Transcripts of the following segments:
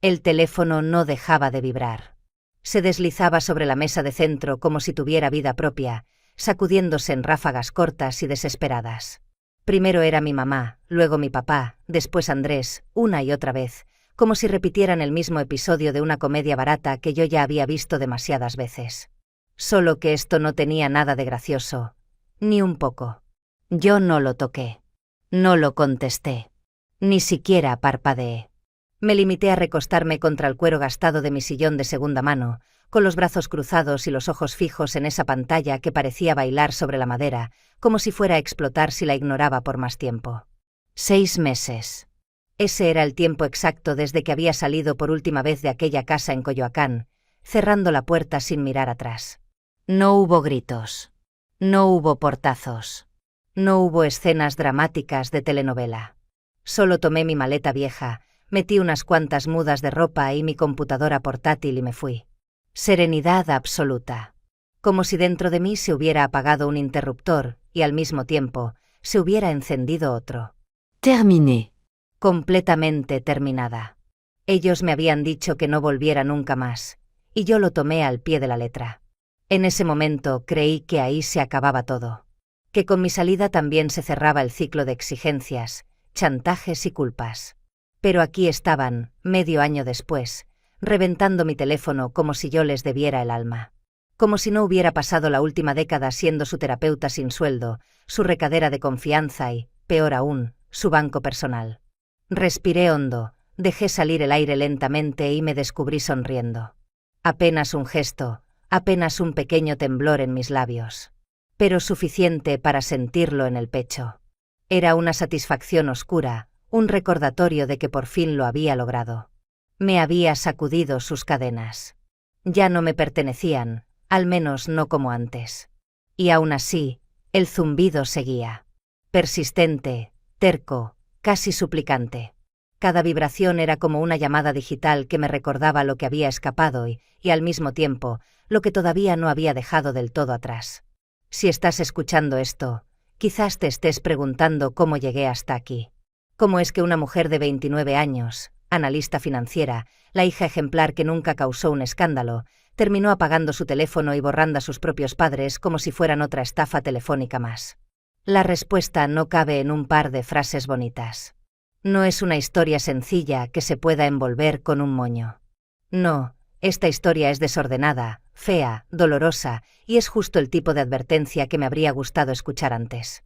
El teléfono no dejaba de vibrar. Se deslizaba sobre la mesa de centro como si tuviera vida propia, sacudiéndose en ráfagas cortas y desesperadas. Primero era mi mamá, luego mi papá, después Andrés, una y otra vez, como si repitieran el mismo episodio de una comedia barata que yo ya había visto demasiadas veces. Solo que esto no tenía nada de gracioso, ni un poco. Yo no lo toqué. No lo contesté. Ni siquiera parpadeé. Me limité a recostarme contra el cuero gastado de mi sillón de segunda mano, con los brazos cruzados y los ojos fijos en esa pantalla que parecía bailar sobre la madera, como si fuera a explotar si la ignoraba por más tiempo. 6 meses. Ese era el tiempo exacto desde que había salido por última vez de aquella casa en Coyoacán, cerrando la puerta sin mirar atrás. No hubo gritos. No hubo portazos. No hubo escenas dramáticas de telenovela. Solo tomé mi maleta vieja, metí unas cuantas mudas de ropa y mi computadora portátil y me fui. Serenidad absoluta. Como si dentro de mí se hubiera apagado un interruptor y al mismo tiempo se hubiera encendido otro. Terminé. Completamente terminada. Ellos me habían dicho que no volviera nunca más, y yo lo tomé al pie de la letra. En ese momento creí que ahí se acababa todo. Que con mi salida también se cerraba el ciclo de exigencias, chantajes y culpas. Pero aquí estaban, medio año después, reventando mi teléfono como si yo les debiera el alma. Como si no hubiera pasado la última década siendo su terapeuta sin sueldo, su recadera de confianza y, peor aún, su banco personal. Respiré hondo, dejé salir el aire lentamente y me descubrí sonriendo. Apenas un gesto, apenas un pequeño temblor en mis labios. Pero suficiente para sentirlo en el pecho. Era una satisfacción oscura, un recordatorio de que por fin lo había logrado. Me había sacudido sus cadenas. Ya no me pertenecían, al menos no como antes. Y aún así, el zumbido seguía. Persistente, terco, casi suplicante. Cada vibración era como una llamada digital que me recordaba lo que había escapado y al mismo tiempo, lo que todavía no había dejado del todo atrás. Si estás escuchando esto, quizás te estés preguntando cómo llegué hasta aquí. ¿Cómo es que una mujer de 29 años, analista financiera, la hija ejemplar que nunca causó un escándalo, terminó apagando su teléfono y borrando a sus propios padres como si fueran otra estafa telefónica más? La respuesta no cabe en un par de frases bonitas. No es una historia sencilla que se pueda envolver con un moño. No, esta historia es desordenada, fea, dolorosa, y es justo el tipo de advertencia que me habría gustado escuchar antes.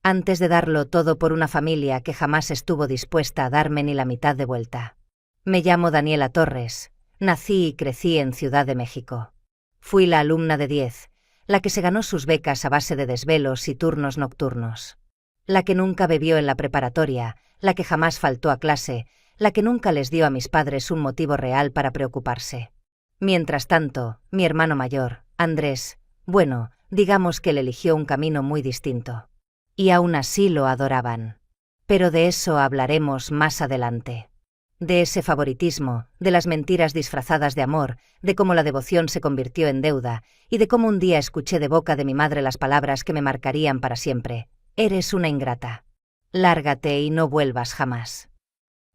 Antes de darlo todo por una familia que jamás estuvo dispuesta a darme ni la mitad de vuelta. Me llamo Daniela Torres, nací y crecí en Ciudad de México. Fui la alumna de 10, la que se ganó sus becas a base de desvelos y turnos nocturnos. La que nunca bebió en la preparatoria, la que jamás faltó a clase, la que nunca les dio a mis padres un motivo real para preocuparse. Mientras tanto, mi hermano mayor, Andrés, bueno, digamos que él eligió un camino muy distinto. Y aún así lo adoraban. Pero de eso hablaremos más adelante. De ese favoritismo, de las mentiras disfrazadas de amor, de cómo la devoción se convirtió en deuda, y de cómo un día escuché de boca de mi madre las palabras que me marcarían para siempre. Eres una ingrata. Lárgate y no vuelvas jamás.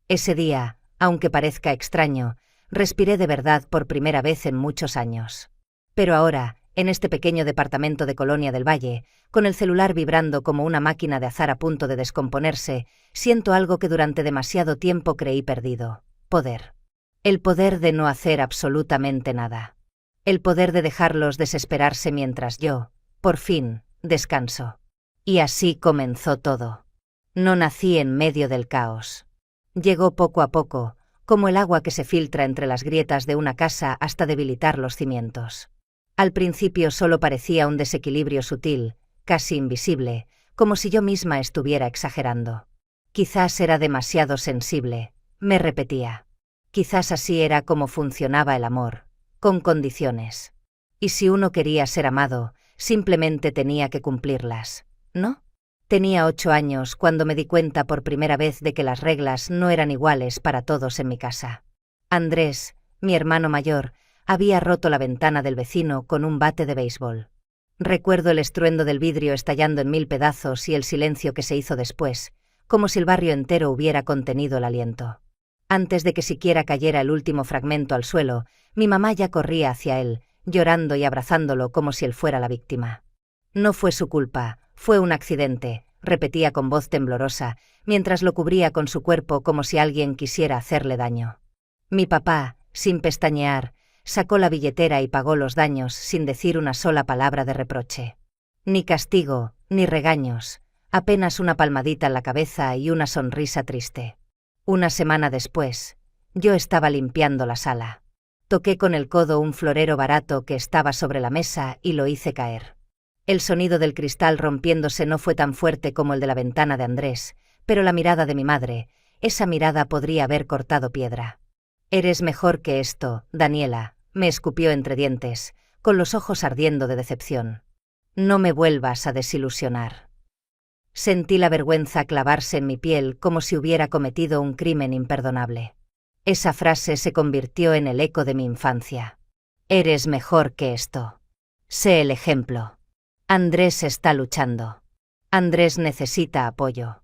Ese día, aunque parezca extraño, respiré de verdad por primera vez en muchos años. Pero ahora, en este pequeño departamento de Colonia del Valle, con el celular vibrando como una máquina de azar a punto de descomponerse, siento algo que durante demasiado tiempo creí perdido. Poder. El poder de no hacer absolutamente nada. El poder de dejarlos desesperarse mientras yo, por fin, descanso. Y así comenzó todo. No nací en medio del caos. Llegó poco a poco, como el agua que se filtra entre las grietas de una casa hasta debilitar los cimientos. Al principio solo parecía un desequilibrio sutil, casi invisible, como si yo misma estuviera exagerando. Quizás era demasiado sensible, me repetía. Quizás así era como funcionaba el amor, con condiciones. Y si uno quería ser amado, simplemente tenía que cumplirlas, ¿no? Tenía 8 años cuando me di cuenta por primera vez de que las reglas no eran iguales para todos en mi casa. Andrés, mi hermano mayor, había roto la ventana del vecino con un bate de béisbol. Recuerdo el estruendo del vidrio estallando en 1000 pedazos y el silencio que se hizo después, como si el barrio entero hubiera contenido el aliento. Antes de que siquiera cayera el último fragmento al suelo, mi mamá ya corría hacia él, llorando y abrazándolo como si él fuera la víctima. No fue su culpa, fue un accidente, repetía con voz temblorosa, mientras lo cubría con su cuerpo como si alguien quisiera hacerle daño. Mi papá, sin pestañear, sacó la billetera y pagó los daños sin decir una sola palabra de reproche. Ni castigo, ni regaños, apenas una palmadita en la cabeza y una sonrisa triste. Una semana después, yo estaba limpiando la sala. Toqué con el codo un florero barato que estaba sobre la mesa y lo hice caer. El sonido del cristal rompiéndose no fue tan fuerte como el de la ventana de Andrés, pero la mirada de mi madre, esa mirada podría haber cortado piedra. «Eres mejor que esto, Daniela», me escupió entre dientes, con los ojos ardiendo de decepción. «No me vuelvas a desilusionar». Sentí la vergüenza clavarse en mi piel como si hubiera cometido un crimen imperdonable. Esa frase se convirtió en el eco de mi infancia. «Eres mejor que esto. Sé el ejemplo. Andrés está luchando. Andrés necesita apoyo».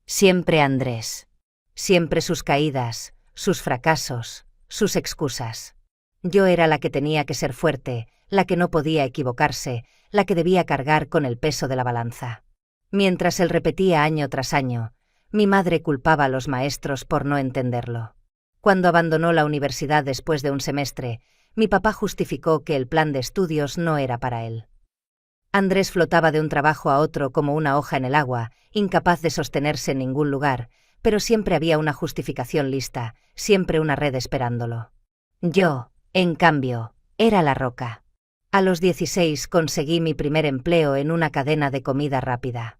Siempre Andrés. Siempre sus caídas, sus fracasos, sus excusas. Yo era la que tenía que ser fuerte, la que no podía equivocarse, la que debía cargar con el peso de la balanza. Mientras él repetía año tras año, mi madre culpaba a los maestros por no entenderlo. Cuando abandonó la universidad después de un semestre, mi papá justificó que el plan de estudios no era para él. Andrés flotaba de un trabajo a otro como una hoja en el agua, incapaz de sostenerse en ningún lugar, pero siempre había una justificación lista, siempre una red esperándolo. Yo, en cambio, era la roca. A los 16 conseguí mi primer empleo en una cadena de comida rápida.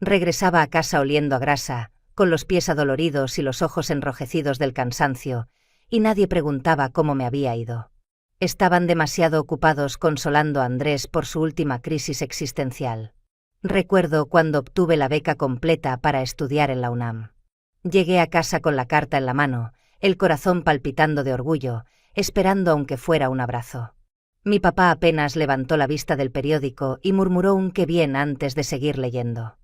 Regresaba a casa oliendo a grasa, con los pies adoloridos y los ojos enrojecidos del cansancio, y nadie preguntaba cómo me había ido. Estaban demasiado ocupados consolando a Andrés por su última crisis existencial. Recuerdo cuando obtuve la beca completa para estudiar en la UNAM. Llegué a casa con la carta en la mano, el corazón palpitando de orgullo, esperando aunque fuera un abrazo. Mi papá apenas levantó la vista del periódico y murmuró un qué bien antes de seguir leyendo.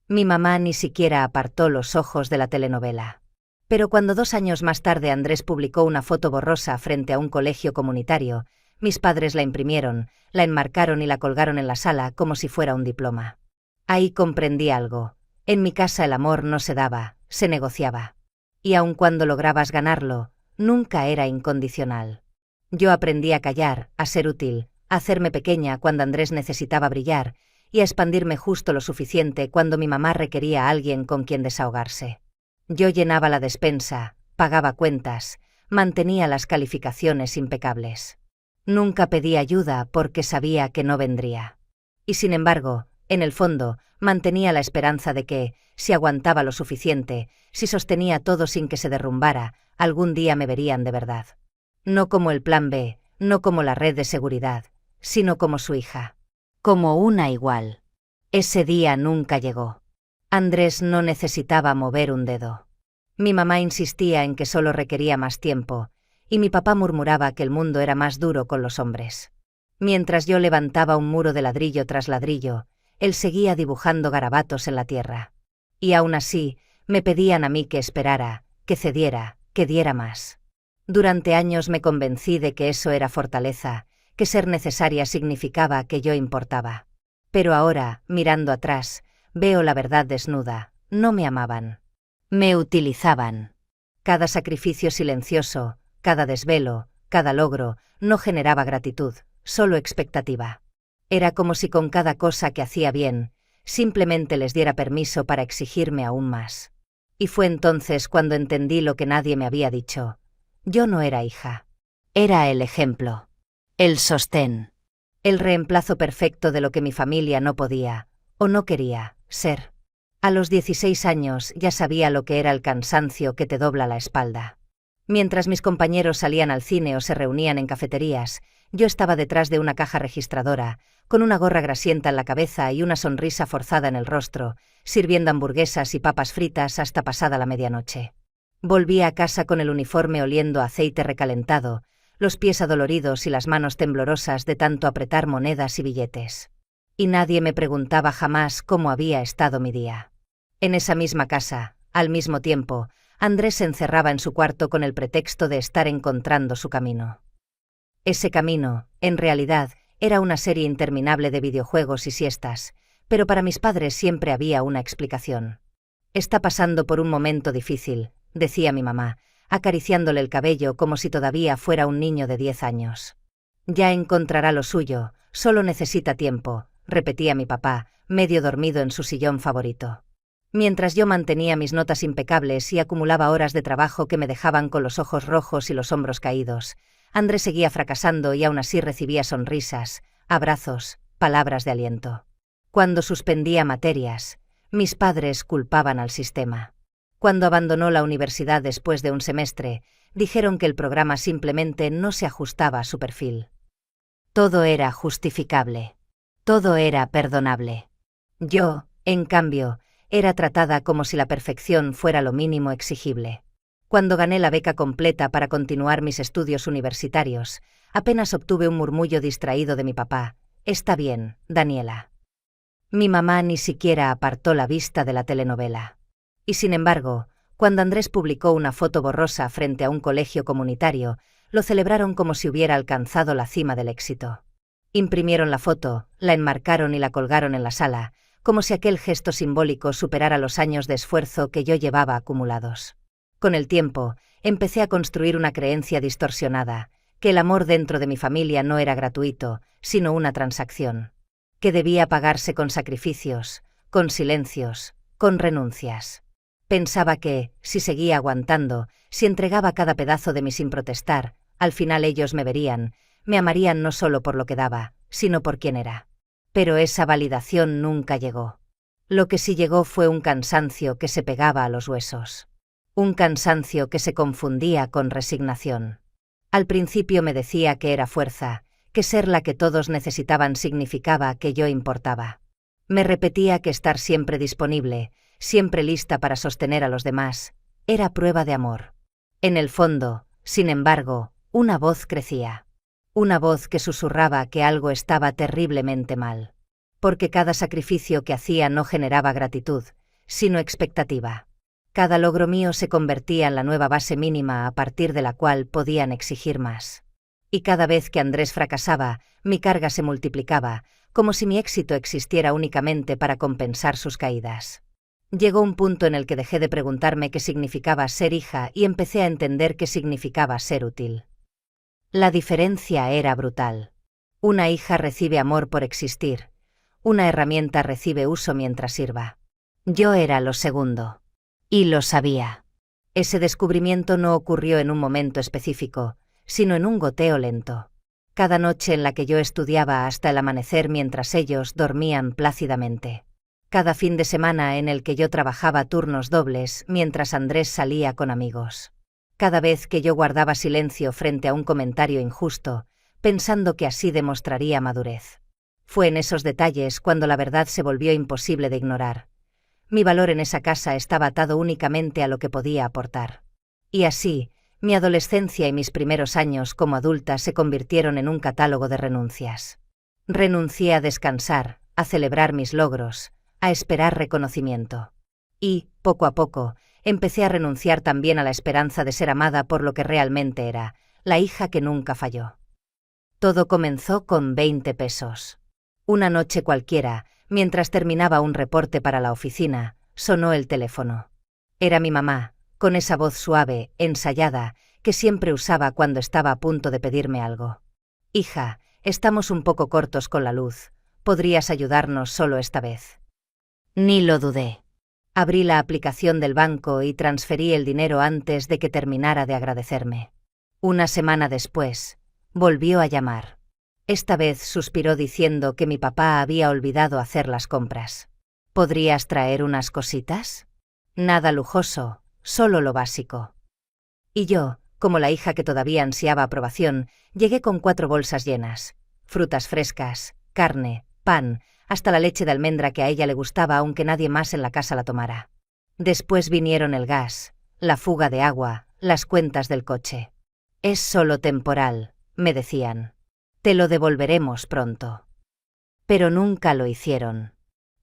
Mi mamá ni siquiera apartó los ojos de la telenovela. Pero cuando 2 años más tarde Andrés publicó una foto borrosa frente a un colegio comunitario, mis padres la imprimieron, la enmarcaron y la colgaron en la sala como si fuera un diploma. Ahí comprendí algo. En mi casa el amor no se daba, se negociaba. Y aun cuando lograbas ganarlo, nunca era incondicional. Yo aprendí a callar, a ser útil, a hacerme pequeña cuando Andrés necesitaba brillar, y a expandirme justo lo suficiente cuando mi mamá requería a alguien con quien desahogarse. Yo llenaba la despensa, pagaba cuentas, mantenía las calificaciones impecables. Nunca pedí ayuda porque sabía que no vendría. Y sin embargo, en el fondo, mantenía la esperanza de que, si aguantaba lo suficiente, si sostenía todo sin que se derrumbara, algún día me verían de verdad. No como el plan B, no como la red de seguridad, sino como su hija. Como una igual. Ese día nunca llegó. Andrés no necesitaba mover un dedo. Mi mamá insistía en que solo requería más tiempo, y mi papá murmuraba que el mundo era más duro con los hombres. Mientras yo levantaba un muro de ladrillo tras ladrillo, él seguía dibujando garabatos en la tierra. Y aún así, me pedían a mí que esperara, que cediera, que diera más. Durante años me convencí de que eso era fortaleza, que ser necesaria significaba que yo importaba. Pero ahora, mirando atrás, veo la verdad desnuda. No me amaban. Me utilizaban. Cada sacrificio silencioso, cada desvelo, cada logro, no generaba gratitud, solo expectativa. Era como si con cada cosa que hacía bien, simplemente les diera permiso para exigirme aún más. Y fue entonces cuando entendí lo que nadie me había dicho. Yo no era hija. Era el ejemplo. El sostén. El reemplazo perfecto de lo que mi familia no podía, o no quería, ser. A los 16 años ya sabía lo que era el cansancio que te dobla la espalda. Mientras mis compañeros salían al cine o se reunían en cafeterías, yo estaba detrás de una caja registradora, con una gorra grasienta en la cabeza y una sonrisa forzada en el rostro, sirviendo hamburguesas y papas fritas hasta pasada la medianoche. Volví a casa con el uniforme oliendo a aceite recalentado, los pies adoloridos y las manos temblorosas de tanto apretar monedas y billetes. Y nadie me preguntaba jamás cómo había estado mi día. En esa misma casa, al mismo tiempo, Andrés se encerraba en su cuarto con el pretexto de estar encontrando su camino. Ese camino, en realidad, era una serie interminable de videojuegos y siestas, pero para mis padres siempre había una explicación. «Está pasando por un momento difícil», decía mi mamá, acariciándole el cabello como si todavía fuera un niño de 10 años. «Ya encontrará lo suyo, solo necesita tiempo», repetía mi papá, medio dormido en su sillón favorito. Mientras yo mantenía mis notas impecables y acumulaba horas de trabajo que me dejaban con los ojos rojos y los hombros caídos, Andrés seguía fracasando y aún así recibía sonrisas, abrazos, palabras de aliento. Cuando suspendía materias, mis padres culpaban al sistema. Cuando abandonó la universidad después de un semestre, dijeron que el programa simplemente no se ajustaba a su perfil. Todo era justificable. Todo era perdonable. Yo, en cambio, era tratada como si la perfección fuera lo mínimo exigible. Cuando gané la beca completa para continuar mis estudios universitarios, apenas obtuve un murmullo distraído de mi papá: «Está bien, Daniela». Mi mamá ni siquiera apartó la vista de la telenovela. Y sin embargo, cuando Andrés publicó una foto borrosa frente a un colegio comunitario, lo celebraron como si hubiera alcanzado la cima del éxito. Imprimieron la foto, la enmarcaron y la colgaron en la sala, como si aquel gesto simbólico superara los años de esfuerzo que yo llevaba acumulados. Con el tiempo, empecé a construir una creencia distorsionada, que el amor dentro de mi familia no era gratuito, sino una transacción. Que debía pagarse con sacrificios, con silencios, con renuncias. Pensaba que, si seguía aguantando, si entregaba cada pedazo de mí sin protestar, al final ellos me verían, me amarían no solo por lo que daba, sino por quién era. Pero esa validación nunca llegó. Lo que sí llegó fue un cansancio que se pegaba a los huesos. Un cansancio que se confundía con resignación. Al principio me decía que era fuerza, que ser la que todos necesitaban significaba que yo importaba. Me repetía que estar siempre disponible, siempre lista para sostener a los demás, era prueba de amor. En el fondo, sin embargo, una voz crecía. Una voz que susurraba que algo estaba terriblemente mal. Porque cada sacrificio que hacía no generaba gratitud, sino expectativa. Cada logro mío se convertía en la nueva base mínima a partir de la cual podían exigir más. Y cada vez que Andrés fracasaba, mi carga se multiplicaba, como si mi éxito existiera únicamente para compensar sus caídas. Llegó un punto en el que dejé de preguntarme qué significaba ser hija y empecé a entender qué significaba ser útil. La diferencia era brutal. Una hija recibe amor por existir. Una herramienta recibe uso mientras sirva. Yo era lo segundo. Y lo sabía. Ese descubrimiento no ocurrió en un momento específico, sino en un goteo lento. Cada noche en la que yo estudiaba hasta el amanecer mientras ellos dormían plácidamente. Cada fin de semana en el que yo trabajaba turnos dobles mientras Andrés salía con amigos. Cada vez que yo guardaba silencio frente a un comentario injusto, pensando que así demostraría madurez. Fue en esos detalles cuando la verdad se volvió imposible de ignorar. Mi valor en esa casa estaba atado únicamente a lo que podía aportar. Y así, mi adolescencia y mis primeros años como adulta se convirtieron en un catálogo de renuncias. Renuncié a descansar, a celebrar mis logros, a esperar reconocimiento. Y, poco a poco, empecé a renunciar también a la esperanza de ser amada por lo que realmente era, la hija que nunca falló. Todo comenzó con 20 pesos. Una noche cualquiera, mientras terminaba un reporte para la oficina, sonó el teléfono. Era mi mamá, con esa voz suave, ensayada, que siempre usaba cuando estaba a punto de pedirme algo. «Hija, estamos un poco cortos con la luz. ¿Podrías ayudarnos solo esta vez?» Ni lo dudé. Abrí la aplicación del banco y transferí el dinero antes de que terminara de agradecerme. Una semana después, volvió a llamar. Esta vez suspiró diciendo que mi papá había olvidado hacer las compras. «¿Podrías traer unas cositas?» Nada lujoso, solo lo básico. Y yo, como la hija que todavía ansiaba aprobación, llegué con 4 bolsas llenas. Frutas frescas, carne, pan, hasta la leche de almendra que a ella le gustaba aunque nadie más en la casa la tomara. Después vinieron el gas, la fuga de agua, las cuentas del coche. «Es solo temporal», me decían. «Te lo devolveremos pronto». Pero nunca lo hicieron.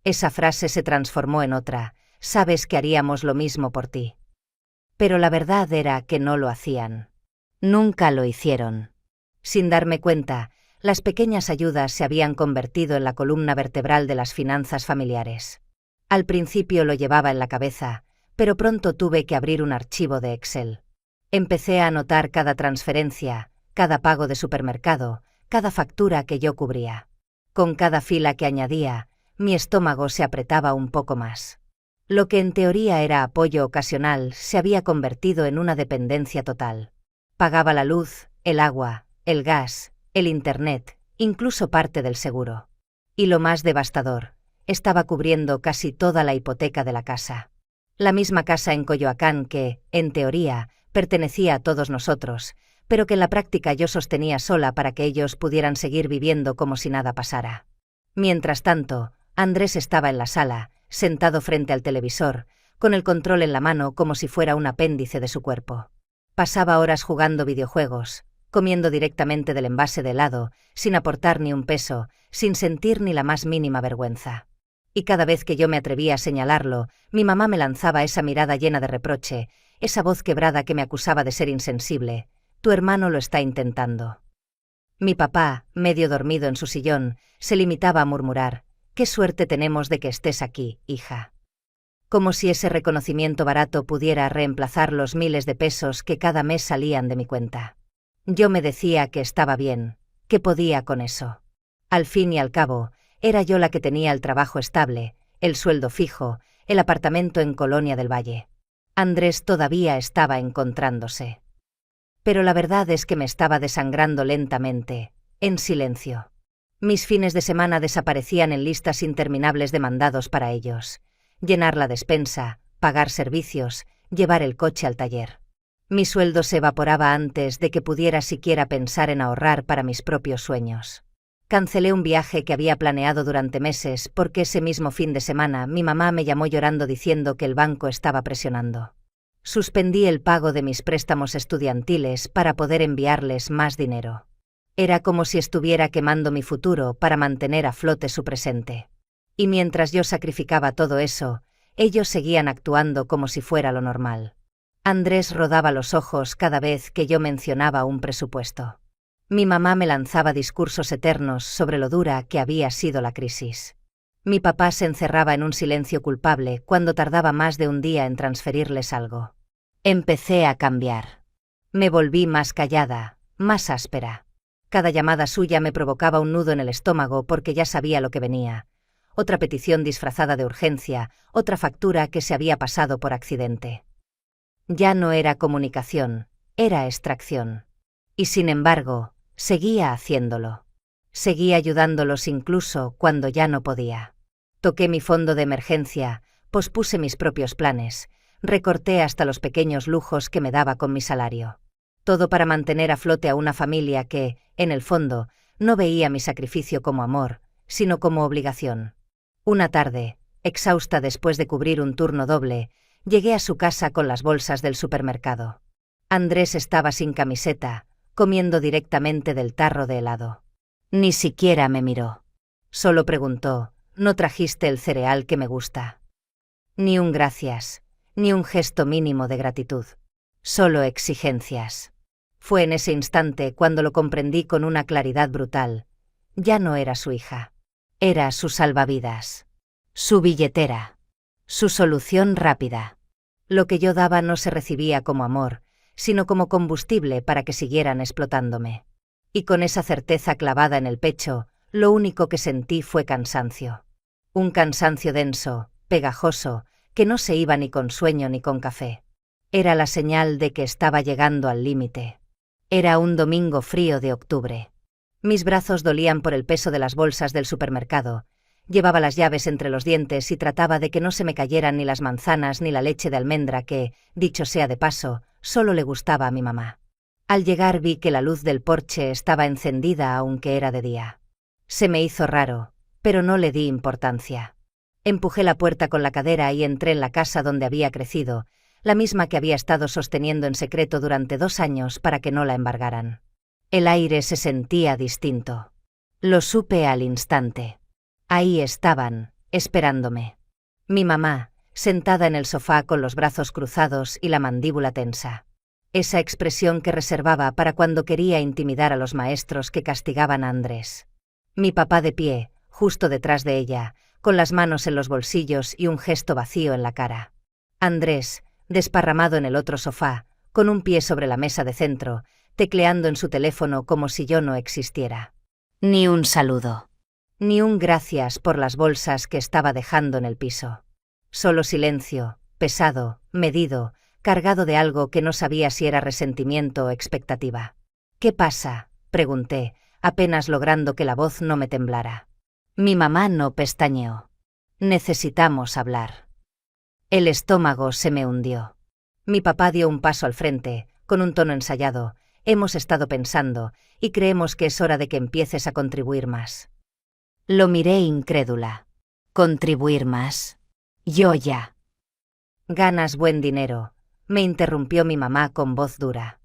Esa frase se transformó en otra: «Sabes que haríamos lo mismo por ti». Pero la verdad era que no lo hacían. Nunca lo hicieron. Sin darme cuenta, las pequeñas ayudas se habían convertido en la columna vertebral de las finanzas familiares. Al principio lo llevaba en la cabeza, pero pronto tuve que abrir un archivo de Excel. Empecé a anotar cada transferencia, cada pago de supermercado, cada factura que yo cubría. Con cada fila que añadía, mi estómago se apretaba un poco más. Lo que en teoría era apoyo ocasional se había convertido en una dependencia total. Pagaba la luz, el agua, el gas, el internet, incluso parte del seguro. Y lo más devastador, estaba cubriendo casi toda la hipoteca de la casa. La misma casa en Coyoacán que, en teoría, pertenecía a todos nosotros, pero que en la práctica yo sostenía sola para que ellos pudieran seguir viviendo como si nada pasara. Mientras tanto, Andrés estaba en la sala, sentado frente al televisor, con el control en la mano como si fuera un apéndice de su cuerpo. Pasaba horas jugando videojuegos, comiendo directamente del envase de helado, sin aportar ni un peso, sin sentir ni la más mínima vergüenza. Y cada vez que yo me atrevía a señalarlo, mi mamá me lanzaba esa mirada llena de reproche, esa voz quebrada que me acusaba de ser insensible. Tu hermano lo está intentando. Mi papá, medio dormido en su sillón, se limitaba a murmurar: «Qué suerte tenemos de que estés aquí, hija». Como si ese reconocimiento barato pudiera reemplazar los miles de pesos que cada mes salían de mi cuenta. Yo me decía que estaba bien, que podía con eso. Al fin y al cabo, era yo la que tenía el trabajo estable, el sueldo fijo, el apartamento en Colonia del Valle. Andrés todavía estaba encontrándose. Pero la verdad es que me estaba desangrando lentamente, en silencio. Mis fines de semana desaparecían en listas interminables de mandados para ellos. Llenar la despensa, pagar servicios, llevar el coche al taller. Mi sueldo se evaporaba antes de que pudiera siquiera pensar en ahorrar para mis propios sueños. Cancelé un viaje que había planeado durante meses porque ese mismo fin de semana mi mamá me llamó llorando diciendo que el banco estaba presionando. Suspendí el pago de mis préstamos estudiantiles para poder enviarles más dinero. Era como si estuviera quemando mi futuro para mantener a flote su presente. Y mientras yo sacrificaba todo eso, ellos seguían actuando como si fuera lo normal. Andrés rodaba los ojos cada vez que yo mencionaba un presupuesto. Mi mamá me lanzaba discursos eternos sobre lo dura que había sido la crisis. Mi papá se encerraba en un silencio culpable cuando tardaba más de un día en transferirles algo. Empecé a cambiar. Me volví más callada, más áspera. Cada llamada suya me provocaba un nudo en el estómago porque ya sabía lo que venía. Otra petición disfrazada de urgencia, otra factura que se había pasado por accidente. Ya no era comunicación, era extracción. Y sin embargo, seguía haciéndolo. Seguía ayudándolos incluso cuando ya no podía. Toqué mi fondo de emergencia, pospuse mis propios planes, recorté hasta los pequeños lujos que me daba con mi salario. Todo para mantener a flote a una familia que, en el fondo, no veía mi sacrificio como amor, sino como obligación. Una tarde, exhausta después de cubrir un turno doble, llegué a su casa con las bolsas del supermercado. Andrés estaba sin camiseta, comiendo directamente del tarro de helado. Ni siquiera me miró. Solo preguntó: «¿No trajiste el cereal que me gusta?». Ni un gracias, ni un gesto mínimo de gratitud. Solo exigencias. Fue en ese instante cuando lo comprendí con una claridad brutal. Ya no era su hija. Era su salvavidas. Su billetera. Su solución rápida. Lo que yo daba no se recibía como amor, sino como combustible para que siguieran explotándome. Y con esa certeza clavada en el pecho, lo único que sentí fue cansancio. Un cansancio denso, pegajoso, que no se iba ni con sueño ni con café. Era la señal de que estaba llegando al límite. Era un domingo frío de octubre. Mis brazos dolían por el peso de las bolsas del supermercado. Llevaba las llaves entre los dientes y trataba de que no se me cayeran ni las manzanas ni la leche de almendra que, dicho sea de paso, solo le gustaba a mi mamá. Al llegar vi que la luz del porche estaba encendida aunque era de día. Se me hizo raro, pero no le di importancia. Empujé la puerta con la cadera y entré en la casa donde había crecido, la misma que había estado sosteniendo en secreto durante 2 años para que no la embargaran. El aire se sentía distinto. Lo supe al instante. Ahí estaban, esperándome. Mi mamá, sentada en el sofá con los brazos cruzados y la mandíbula tensa. Esa expresión que reservaba para cuando quería intimidar a los maestros que castigaban a Andrés. Mi papá de pie, justo detrás de ella, con las manos en los bolsillos y un gesto vacío en la cara. Andrés, desparramado en el otro sofá, con un pie sobre la mesa de centro, tecleando en su teléfono como si yo no existiera. Ni un saludo. Ni un gracias por las bolsas que estaba dejando en el piso. Solo silencio, pesado, medido, cargado de algo que no sabía si era resentimiento o expectativa. «¿Qué pasa?», pregunté, apenas logrando que la voz no me temblara. Mi mamá no pestañeó. «Necesitamos hablar». El estómago se me hundió. Mi papá dio un paso al frente, con un tono ensayado. «Hemos estado pensando, y creemos que es hora de que empieces a contribuir más». Lo miré incrédula. «¿Contribuir más? Yo ya». «Ganas buen dinero», me interrumpió mi mamá con voz dura.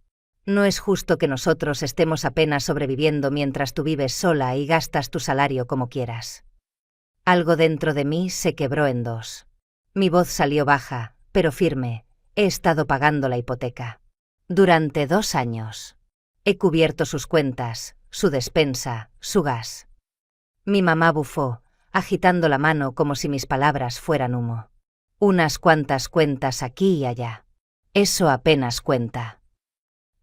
«No es justo que nosotros estemos apenas sobreviviendo mientras tú vives sola y gastas tu salario como quieras». Algo dentro de mí se quebró en dos. Mi voz salió baja, pero firme. «He estado pagando la hipoteca. Durante 2 años. He cubierto sus cuentas, su despensa, su gas». Mi mamá bufó, agitando la mano como si mis palabras fueran humo. «Unas cuantas cuentas aquí y allá. Eso apenas cuenta».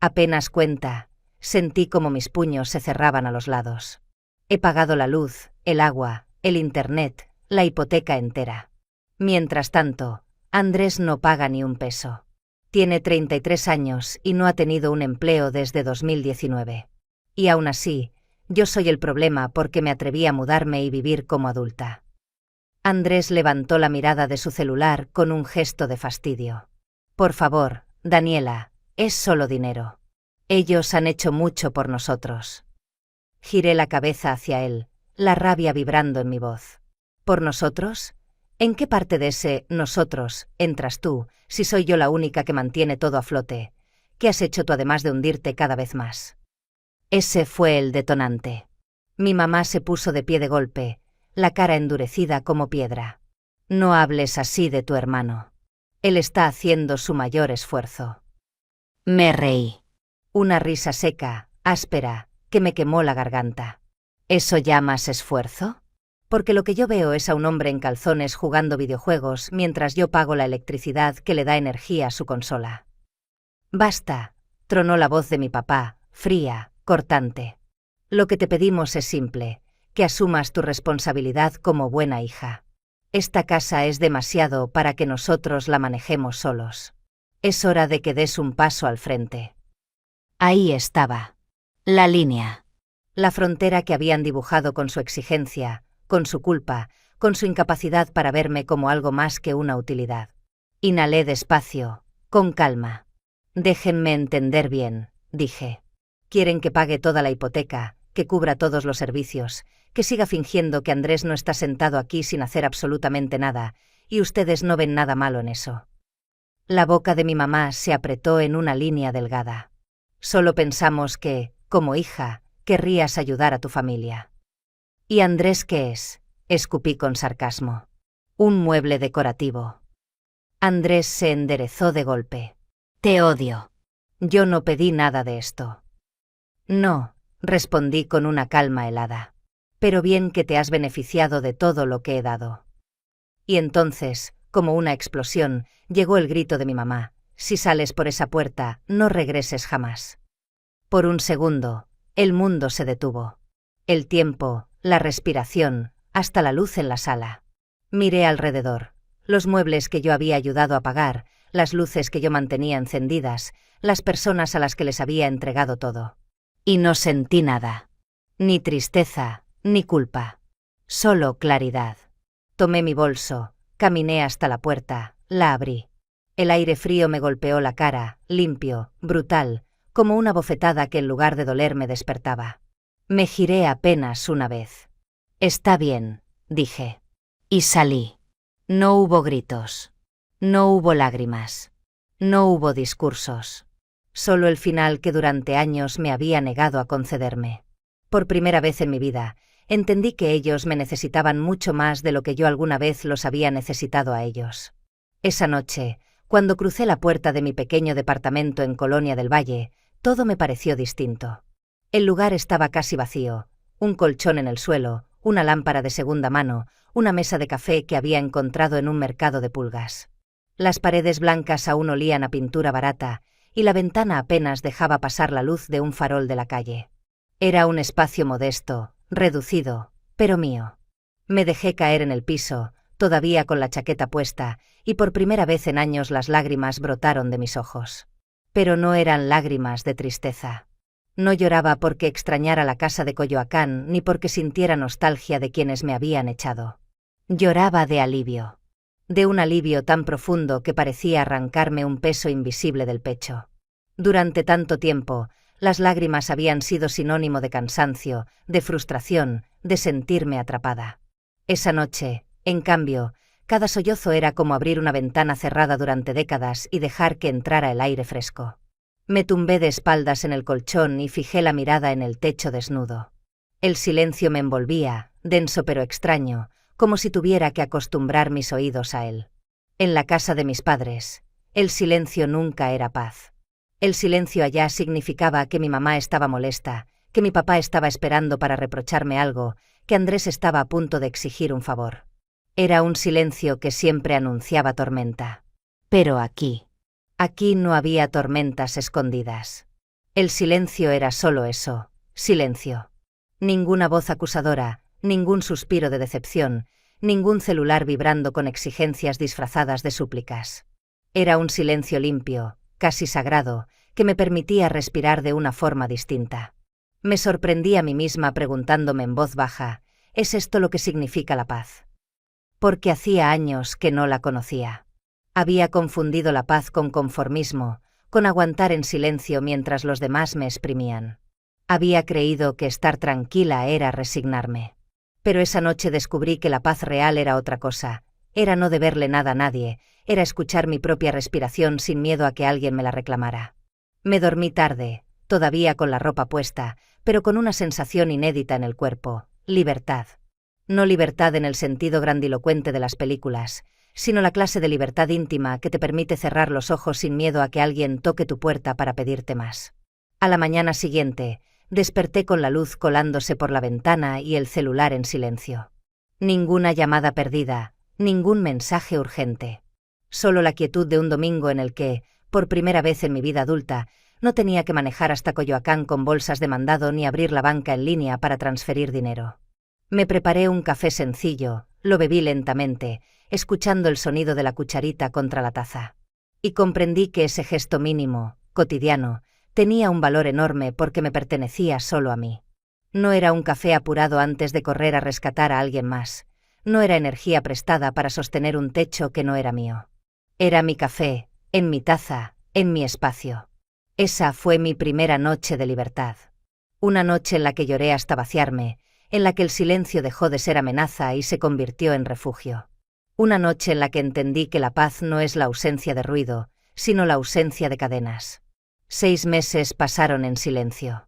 Apenas cuenta, sentí como mis puños se cerraban a los lados. He pagado la luz, el agua, el internet, la hipoteca entera. Mientras tanto, Andrés no paga ni un peso. Tiene 33 años y no ha tenido un empleo desde 2019. Y aún así, yo soy el problema porque me atreví a mudarme y vivir como adulta. Andrés levantó la mirada de su celular con un gesto de fastidio. «Por favor, Daniela, es solo dinero. Ellos han hecho mucho por nosotros». Giré la cabeza hacia él, la rabia vibrando en mi voz. «¿Por nosotros? ¿En qué parte de ese nosotros entras tú, si soy yo la única que mantiene todo a flote? ¿Qué has hecho tú además de hundirte cada vez más?» Ese fue el detonante. Mi mamá se puso de pie de golpe, la cara endurecida como piedra. «No hables así de tu hermano. Él está haciendo su mayor esfuerzo». Me reí. Una risa seca, áspera, que me quemó la garganta. ¿Eso llamas esfuerzo? Porque lo que yo veo es a un hombre en calzones jugando videojuegos mientras yo pago la electricidad que le da energía a su consola. «Basta», tronó la voz de mi papá, fría, cortante. «Lo que te pedimos es simple, que asumas tu responsabilidad como buena hija. Esta casa es demasiado para que nosotros la manejemos solos. Es hora de que des un paso al frente». Ahí estaba. La línea. La frontera que habían dibujado con su exigencia, con su culpa, con su incapacidad para verme como algo más que una utilidad. Inhalé despacio, con calma. «Déjenme entender bien», dije. «Quieren que pague toda la hipoteca, que cubra todos los servicios, que siga fingiendo que Andrés no está sentado aquí sin hacer absolutamente nada, y ustedes no ven nada malo en eso». La boca de mi mamá se apretó en una línea delgada. «Solo pensamos que, como hija, querrías ayudar a tu familia». «¿Y Andrés qué es?», escupí con sarcasmo. «Un mueble decorativo». Andrés se enderezó de golpe. «Te odio. Yo no pedí nada de esto». «No», respondí con una calma helada. «Pero bien que te has beneficiado de todo lo que he dado». Y entonces, como una explosión, llegó el grito de mi mamá. «Si sales por esa puerta, no regreses jamás». Por un segundo, el mundo se detuvo. El tiempo, la respiración, hasta la luz en la sala. Miré alrededor. Los muebles que yo había ayudado a pagar, las luces que yo mantenía encendidas, las personas a las que les había entregado todo. Y no sentí nada. Ni tristeza, ni culpa. Solo claridad. Tomé mi bolso, caminé hasta la puerta, la abrí. El aire frío me golpeó la cara, limpio, brutal, como una bofetada que en lugar de doler me despertaba. Me giré apenas una vez. «Está bien», dije. Y salí. No hubo gritos. No hubo lágrimas. No hubo discursos. Solo el final que durante años me había negado a concederme. Por primera vez en mi vida, entendí que ellos me necesitaban mucho más de lo que yo alguna vez los había necesitado a ellos. Esa noche, cuando crucé la puerta de mi pequeño departamento en Colonia del Valle, todo me pareció distinto. El lugar estaba casi vacío, un colchón en el suelo, una lámpara de segunda mano, una mesa de café que había encontrado en un mercado de pulgas. Las paredes blancas aún olían a pintura barata, y la ventana apenas dejaba pasar la luz de un farol de la calle. Era un espacio modesto, reducido, pero mío. Me dejé caer en el piso, todavía con la chaqueta puesta, y por primera vez en años las lágrimas brotaron de mis ojos. Pero no eran lágrimas de tristeza. No lloraba porque extrañara la casa de Coyoacán ni porque sintiera nostalgia de quienes me habían echado. Lloraba de alivio. De un alivio tan profundo que parecía arrancarme un peso invisible del pecho. Durante tanto tiempo, las lágrimas habían sido sinónimo de cansancio, de frustración, de sentirme atrapada. Esa noche, en cambio, cada sollozo era como abrir una ventana cerrada durante décadas y dejar que entrara el aire fresco. Me tumbé de espaldas en el colchón y fijé la mirada en el techo desnudo. El silencio me envolvía, denso pero extraño, como si tuviera que acostumbrar mis oídos a él. En la casa de mis padres, el silencio nunca era paz. El silencio allá significaba que mi mamá estaba molesta, que mi papá estaba esperando para reprocharme algo, que Andrés estaba a punto de exigir un favor. Era un silencio que siempre anunciaba tormenta. Pero aquí no había tormentas escondidas. El silencio era solo eso, silencio. Ninguna voz acusadora, ningún suspiro de decepción, ningún celular vibrando con exigencias disfrazadas de súplicas. Era un silencio limpio, casi sagrado, que me permitía respirar de una forma distinta. Me sorprendí a mí misma preguntándome en voz baja, ¿es esto lo que significa la paz? Porque hacía años que no la conocía. Había confundido la paz con conformismo, con aguantar en silencio mientras los demás me exprimían. Había creído que estar tranquila era resignarme. Pero esa noche descubrí que la paz real era otra cosa, era no deberle nada a nadie, era escuchar mi propia respiración sin miedo a que alguien me la reclamara. Me dormí tarde, todavía con la ropa puesta, pero con una sensación inédita en el cuerpo, libertad. No libertad en el sentido grandilocuente de las películas, sino la clase de libertad íntima que te permite cerrar los ojos sin miedo a que alguien toque tu puerta para pedirte más. A la mañana siguiente, desperté con la luz colándose por la ventana y el celular en silencio. Ninguna llamada perdida, ningún mensaje urgente. Solo la quietud de un domingo en el que, por primera vez en mi vida adulta, no tenía que manejar hasta Coyoacán con bolsas de mandado ni abrir la banca en línea para transferir dinero. Me preparé un café sencillo, lo bebí lentamente, escuchando el sonido de la cucharita contra la taza. Y comprendí que ese gesto mínimo, cotidiano, tenía un valor enorme porque me pertenecía solo a mí. No era un café apurado antes de correr a rescatar a alguien más. No era energía prestada para sostener un techo que no era mío. Era mi café, en mi taza, en mi espacio. Esa fue mi primera noche de libertad. Una noche en la que lloré hasta vaciarme, en la que el silencio dejó de ser amenaza y se convirtió en refugio. Una noche en la que entendí que la paz no es la ausencia de ruido, sino la ausencia de cadenas. 6 meses pasaron en silencio.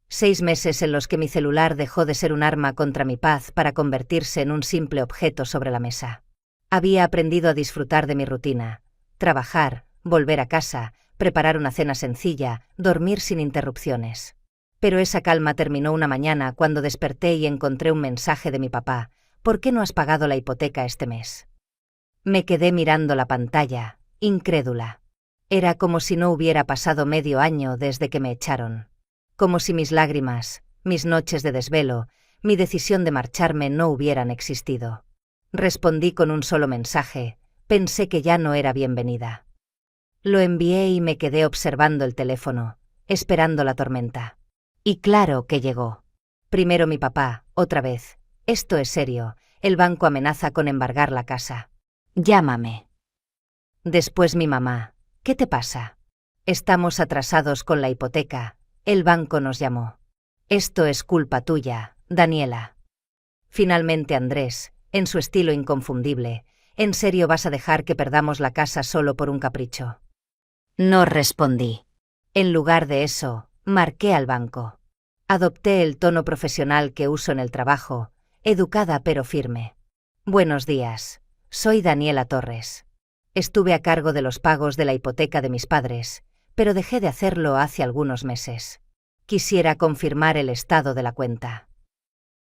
6 meses en los que mi celular dejó de ser un arma contra mi paz para convertirse en un simple objeto sobre la mesa. Había aprendido a disfrutar de mi rutina, trabajar, volver a casa, preparar una cena sencilla, dormir sin interrupciones. Pero esa calma terminó una mañana cuando desperté y encontré un mensaje de mi papá: ¿por qué no has pagado la hipoteca este mes? Me quedé mirando la pantalla, incrédula. Era como si no hubiera pasado medio año desde que me echaron. Como si mis lágrimas, mis noches de desvelo, mi decisión de marcharme no hubieran existido. Respondí con un solo mensaje: pensé que ya no era bienvenida. Lo envié y me quedé observando el teléfono, esperando la tormenta. Y claro que llegó. Primero mi papá, otra vez: esto es serio, el banco amenaza con embargar la casa. Llámame. Después mi mamá: ¿qué te pasa? Estamos atrasados con la hipoteca, el banco nos llamó. Esto es culpa tuya, Daniela. Finalmente Andrés, en su estilo inconfundible: ¿en serio vas a dejar que perdamos la casa solo por un capricho? No respondí. En lugar de eso, marqué al banco. Adopté el tono profesional que uso en el trabajo, educada pero firme. Buenos días, soy Daniela Torres. Estuve a cargo de los pagos de la hipoteca de mis padres, pero dejé de hacerlo hace algunos meses. Quisiera confirmar el estado de la cuenta.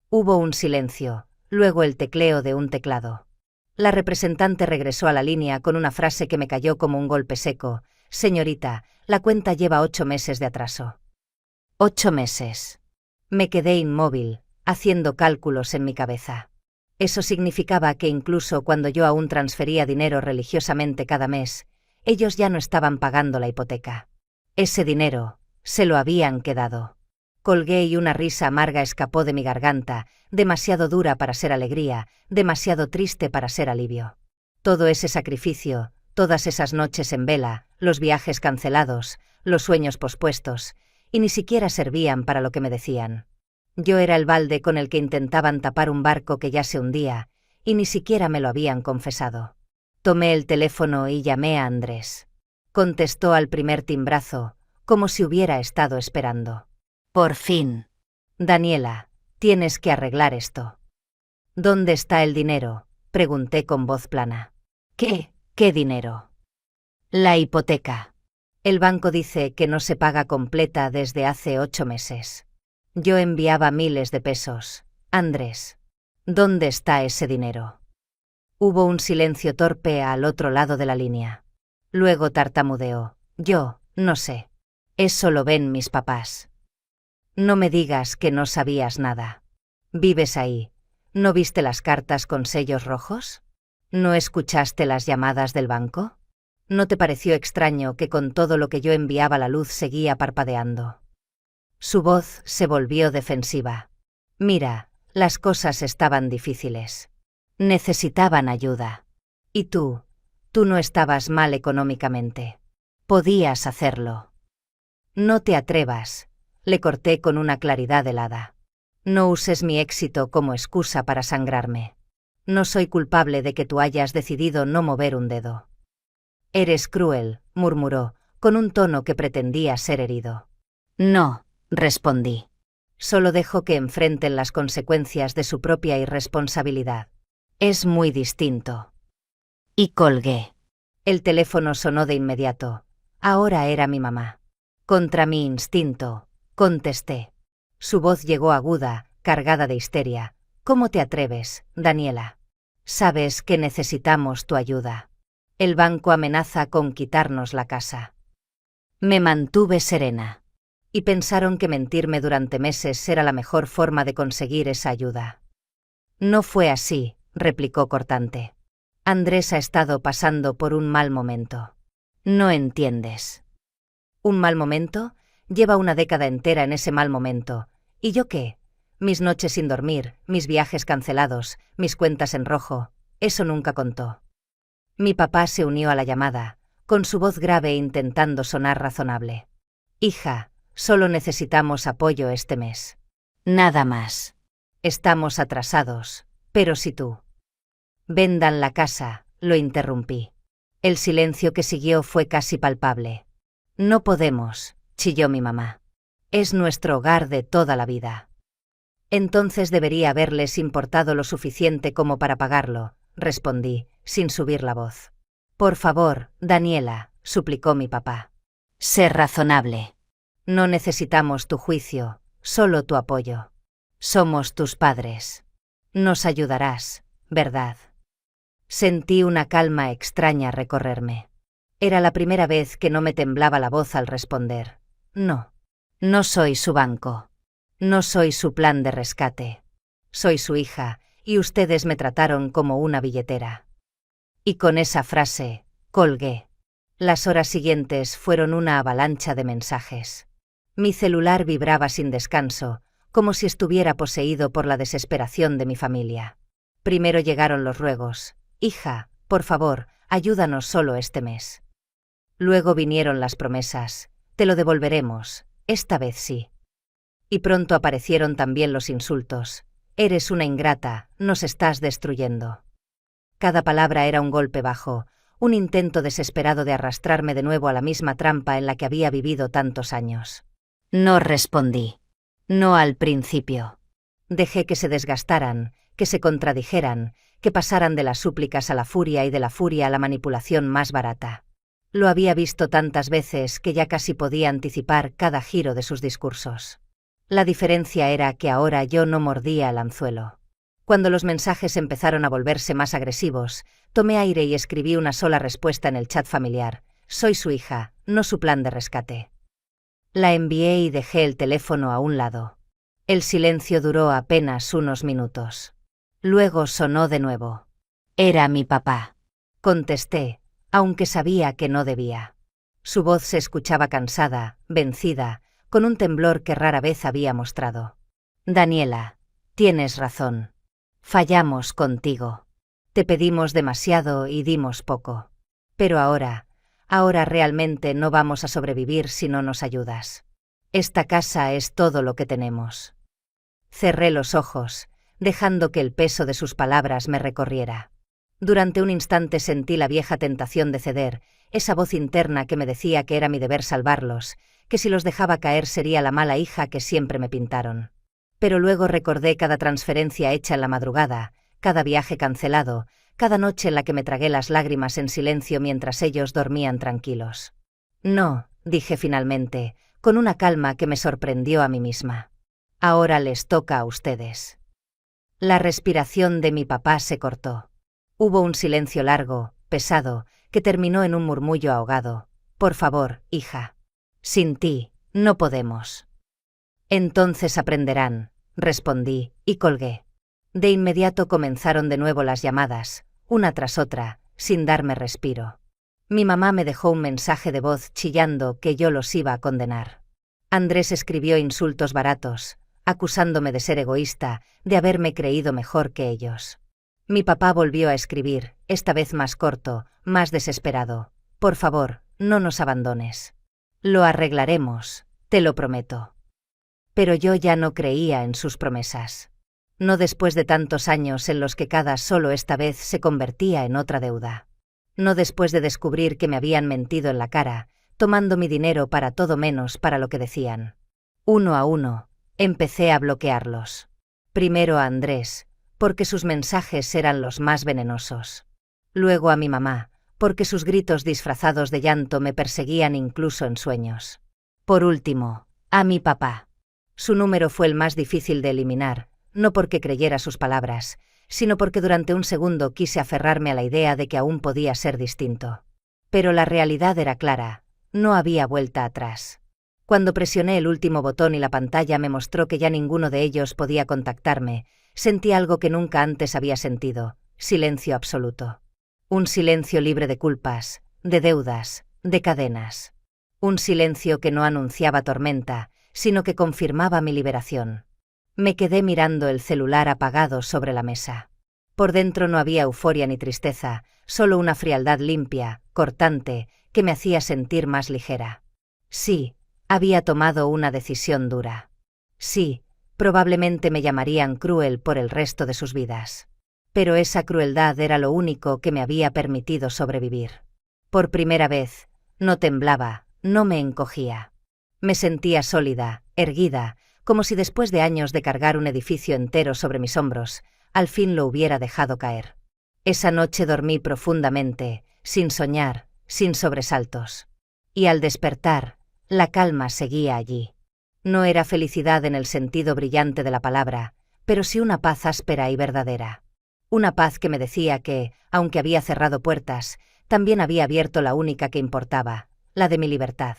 Hubo un silencio, luego el tecleo de un teclado. La representante regresó a la línea con una frase que me cayó como un golpe seco. Señorita, la cuenta lleva 8 meses de atraso. 8 meses. Me quedé inmóvil, haciendo cálculos en mi cabeza. Eso significaba que incluso cuando yo aún transfería dinero religiosamente cada mes, ellos ya no estaban pagando la hipoteca. Ese dinero, se lo habían quedado. Colgué y una risa amarga escapó de mi garganta, demasiado dura para ser alegría, demasiado triste para ser alivio. Todo ese sacrificio, todas esas noches en vela, los viajes cancelados, los sueños pospuestos, y ni siquiera servían para lo que me decían. Yo era el balde con el que intentaban tapar un barco que ya se hundía, y ni siquiera me lo habían confesado. Tomé el teléfono y llamé a Andrés. Contestó al primer timbrazo, como si hubiera estado esperando. Por fin. Daniela, tienes que arreglar esto. ¿Dónde está el dinero?, pregunté con voz plana. ¿Qué dinero? La hipoteca. El banco dice que no se paga completa desde hace 8 meses. Yo enviaba miles de pesos. Andrés, ¿dónde está ese dinero? Hubo un silencio torpe al otro lado de la línea. Luego tartamudeó. Yo, no sé. Eso lo ven mis papás. No me digas que no sabías nada. ¿Vives ahí? ¿No viste las cartas con sellos rojos? ¿No escuchaste las llamadas del banco? ¿No te pareció extraño que con todo lo que yo enviaba la luz seguía parpadeando? Su voz se volvió defensiva. Mira, las cosas estaban difíciles. Necesitaban ayuda. Y tú no estabas mal económicamente. Podías hacerlo. No te atrevas, le corté con una claridad helada. No uses mi éxito como excusa para sangrarme. No soy culpable de que tú hayas decidido no mover un dedo. Eres cruel, murmuró, con un tono que pretendía ser herido. No, respondí. Solo dejo que enfrenten las consecuencias de su propia irresponsabilidad. Es muy distinto. Y colgué. El teléfono sonó de inmediato. Ahora era mi mamá. Contra mi instinto, contesté. Su voz llegó aguda, cargada de histeria. ¿Cómo te atreves, Daniela? Sabes que necesitamos tu ayuda. El banco amenaza con quitarnos la casa. Me mantuve serena. Y pensaron que mentirme durante meses era la mejor forma de conseguir esa ayuda. No fue así, replicó cortante. Andrés ha estado pasando por un mal momento. No entiendes. ¿Un mal momento? Lleva una década entera en ese mal momento. ¿Y yo qué? Mis noches sin dormir, mis viajes cancelados, mis cuentas en rojo. Eso nunca contó. Mi papá se unió a la llamada, con su voz grave intentando sonar razonable. Hija, solo necesitamos apoyo este mes. Nada más. Estamos atrasados, pero si tú. Vendan la casa, lo interrumpí. El silencio que siguió fue casi palpable. No podemos, chilló mi mamá. Es nuestro hogar de toda la vida. Entonces debería haberles importado lo suficiente como para pagarlo, respondí, sin subir la voz. Por favor, Daniela, suplicó mi papá. Sé razonable. No necesitamos tu juicio, solo tu apoyo. Somos tus padres. Nos ayudarás, ¿verdad? Sentí una calma extraña recorrerme. Era la primera vez que no me temblaba la voz al responder. No. No soy su banco. No soy su plan de rescate. Soy su hija, y ustedes me trataron como una billetera. Y con esa frase, colgué. Las horas siguientes fueron una avalancha de mensajes. Mi celular vibraba sin descanso, como si estuviera poseído por la desesperación de mi familia. Primero llegaron los ruegos. Hija, por favor, ayúdanos solo este mes. Luego vinieron las promesas. Te lo devolveremos, esta vez sí. Y pronto aparecieron también los insultos. Eres una ingrata, nos estás destruyendo. Cada palabra era un golpe bajo, un intento desesperado de arrastrarme de nuevo a la misma trampa en la que había vivido tantos años. No respondí. No al principio. Dejé que se desgastaran, que se contradijeran, que pasaran de las súplicas a la furia y de la furia a la manipulación más barata. Lo había visto tantas veces que ya casi podía anticipar cada giro de sus discursos. La diferencia era que ahora yo no mordía el anzuelo. Cuando los mensajes empezaron a volverse más agresivos, tomé aire y escribí una sola respuesta en el chat familiar: soy su hija, no su plan de rescate. La envié y dejé el teléfono a un lado. El silencio duró apenas unos minutos. Luego sonó de nuevo. Era mi papá. Contesté, aunque sabía que no debía. Su voz se escuchaba cansada, vencida, con un temblor que rara vez había mostrado. Daniela, tienes razón. Fallamos contigo. Te pedimos demasiado y dimos poco. Pero ahora realmente no vamos a sobrevivir si no nos ayudas. Esta casa es todo lo que tenemos. Cerré los ojos, dejando que el peso de sus palabras me recorriera. Durante un instante sentí la vieja tentación de ceder, esa voz interna que me decía que era mi deber salvarlos, que si los dejaba caer sería la mala hija que siempre me pintaron. Pero luego recordé cada transferencia hecha en la madrugada, cada viaje cancelado, cada noche en la que me tragué las lágrimas en silencio mientras ellos dormían tranquilos. No, dije finalmente, con una calma que me sorprendió a mí misma. Ahora les toca a ustedes. La respiración de mi papá se cortó. Hubo un silencio largo, pesado, que terminó en un murmullo ahogado. Por favor, hija. Sin ti, no podemos. Entonces aprenderán, respondí, y colgué. De inmediato comenzaron de nuevo las llamadas, una tras otra, sin darme respiro. Mi mamá me dejó un mensaje de voz chillando que yo los iba a condenar. Andrés escribió insultos baratos, acusándome de ser egoísta, de haberme creído mejor que ellos. Mi papá volvió a escribir, esta vez más corto, más desesperado. Por favor, no nos abandones. Lo arreglaremos, te lo prometo. Pero yo ya no creía en sus promesas. No después de tantos años en los que cada solo esta vez se convertía en otra deuda. No después de descubrir que me habían mentido en la cara, tomando mi dinero para todo menos para lo que decían. Uno a uno, empecé a bloquearlos. Primero a Andrés, porque sus mensajes eran los más venenosos. Luego a mi mamá, porque sus gritos disfrazados de llanto me perseguían incluso en sueños. Por último, a mi papá. Su número fue el más difícil de eliminar, no porque creyera sus palabras, sino porque durante un segundo quise aferrarme a la idea de que aún podía ser distinto. Pero la realidad era clara, no había vuelta atrás. Cuando presioné el último botón y la pantalla me mostró que ya ninguno de ellos podía contactarme, sentí algo que nunca antes había sentido: silencio absoluto. Un silencio libre de culpas, de deudas, de cadenas. Un silencio que no anunciaba tormenta, sino que confirmaba mi liberación. Me quedé mirando el celular apagado sobre la mesa. Por dentro no había euforia ni tristeza, solo una frialdad limpia, cortante, que me hacía sentir más ligera. Sí, había tomado una decisión dura. Sí, probablemente me llamarían cruel por el resto de sus vidas. Pero esa crueldad era lo único que me había permitido sobrevivir. Por primera vez, no temblaba, no me encogía. Me sentía sólida, erguida, como si después de años de cargar un edificio entero sobre mis hombros, al fin lo hubiera dejado caer. Esa noche dormí profundamente, sin soñar, sin sobresaltos. Y al despertar, la calma seguía allí. No era felicidad en el sentido brillante de la palabra, pero sí una paz áspera y verdadera. Una paz que me decía que, aunque había cerrado puertas, también había abierto la única que importaba, la de mi libertad.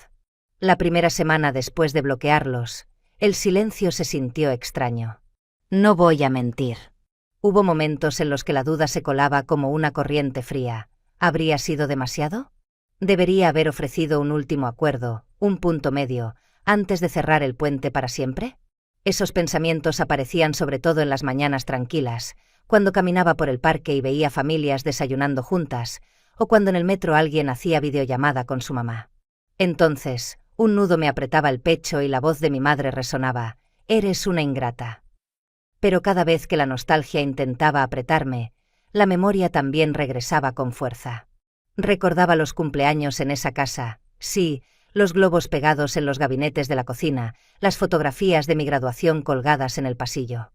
La primera semana después de bloquearlos, el silencio se sintió extraño. No voy a mentir. Hubo momentos en los que la duda se colaba como una corriente fría. ¿Habría sido demasiado? ¿Debería haber ofrecido un último acuerdo, un punto medio, antes de cerrar el puente para siempre? Esos pensamientos aparecían sobre todo en las mañanas tranquilas, cuando caminaba por el parque y veía familias desayunando juntas, o cuando en el metro alguien hacía videollamada con su mamá. Entonces, un nudo me apretaba el pecho y la voz de mi madre resonaba: «Eres una ingrata». Pero cada vez que la nostalgia intentaba apretarme, la memoria también regresaba con fuerza. Recordaba los cumpleaños en esa casa, sí, los globos pegados en los gabinetes de la cocina, las fotografías de mi graduación colgadas en el pasillo.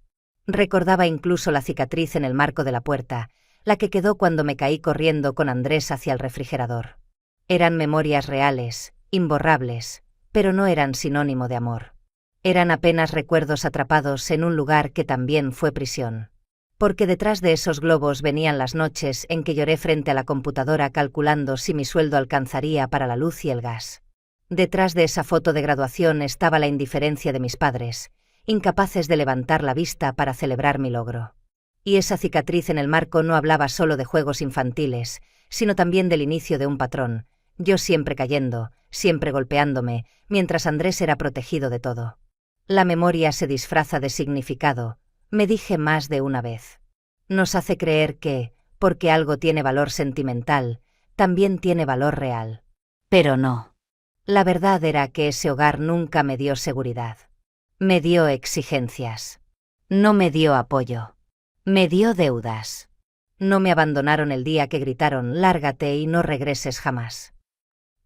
Recordaba incluso la cicatriz en el marco de la puerta, la que quedó cuando me caí corriendo con Andrés hacia el refrigerador. Eran memorias reales, imborrables, pero no eran sinónimo de amor. Eran apenas recuerdos atrapados en un lugar que también fue prisión. Porque detrás de esos globos venían las noches en que lloré frente a la computadora calculando si mi sueldo alcanzaría para la luz y el gas. Detrás de esa foto de graduación estaba la indiferencia de mis padres, incapaces de levantar la vista para celebrar mi logro. Y esa cicatriz en el marco no hablaba solo de juegos infantiles, sino también del inicio de un patrón, yo siempre cayendo, siempre golpeándome, mientras Andrés era protegido de todo. La memoria se disfraza de significado, me dije más de una vez. Nos hace creer que, porque algo tiene valor sentimental, también tiene valor real. Pero no. La verdad era que ese hogar nunca me dio seguridad. Me dio exigencias. No me dio apoyo. Me dio deudas. No me abandonaron el día que gritaron «lárgate y no regreses jamás».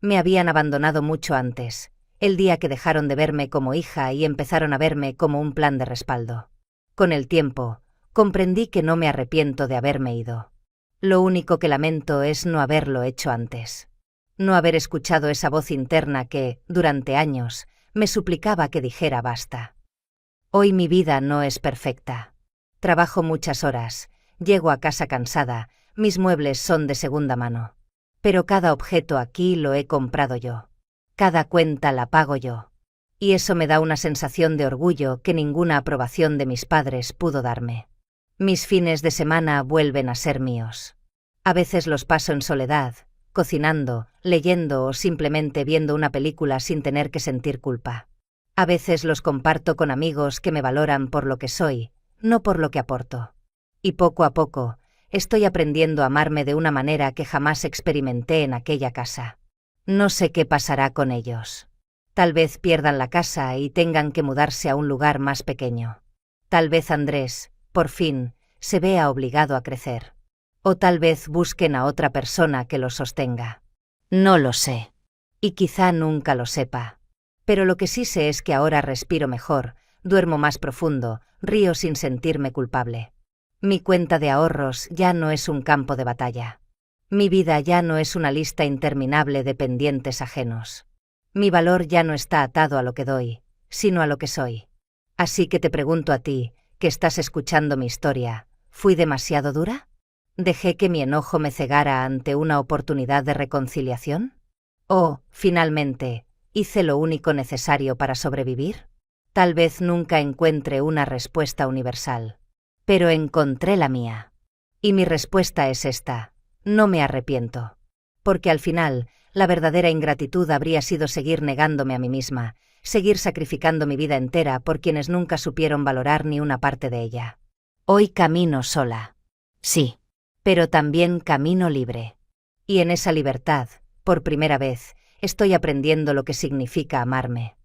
Me habían abandonado mucho antes, el día que dejaron de verme como hija y empezaron a verme como un plan de respaldo. Con el tiempo, comprendí que no me arrepiento de haberme ido. Lo único que lamento es no haberlo hecho antes. No haber escuchado esa voz interna que, durante años, me suplicaba que dijera basta. Hoy mi vida no es perfecta. Trabajo muchas horas, llego a casa cansada, mis muebles son de segunda mano. Pero cada objeto aquí lo he comprado yo. Cada cuenta la pago yo. Y eso me da una sensación de orgullo que ninguna aprobación de mis padres pudo darme. Mis fines de semana vuelven a ser míos. A veces los paso en soledad, cocinando, leyendo o simplemente viendo una película sin tener que sentir culpa. A veces los comparto con amigos que me valoran por lo que soy, no por lo que aporto. Y poco a poco, estoy aprendiendo a amarme de una manera que jamás experimenté en aquella casa. No sé qué pasará con ellos. Tal vez pierdan la casa y tengan que mudarse a un lugar más pequeño. Tal vez Andrés, por fin, se vea obligado a crecer. O tal vez busquen a otra persona que los sostenga. No lo sé. Y quizá nunca lo sepa. Pero lo que sí sé es que ahora respiro mejor, duermo más profundo, río sin sentirme culpable. Mi cuenta de ahorros ya no es un campo de batalla. Mi vida ya no es una lista interminable de pendientes ajenos. Mi valor ya no está atado a lo que doy, sino a lo que soy. Así que te pregunto a ti, que estás escuchando mi historia, ¿fui demasiado dura? ¿Dejé que mi enojo me cegara ante una oportunidad de reconciliación? ¿O, finalmente, hice lo único necesario para sobrevivir? Tal vez nunca encuentre una respuesta universal. Pero encontré la mía. Y mi respuesta es esta: no me arrepiento. Porque al final, la verdadera ingratitud habría sido seguir negándome a mí misma, seguir sacrificando mi vida entera por quienes nunca supieron valorar ni una parte de ella. Hoy camino sola. Sí. Pero también camino libre. Y en esa libertad, por primera vez, estoy aprendiendo lo que significa amarme.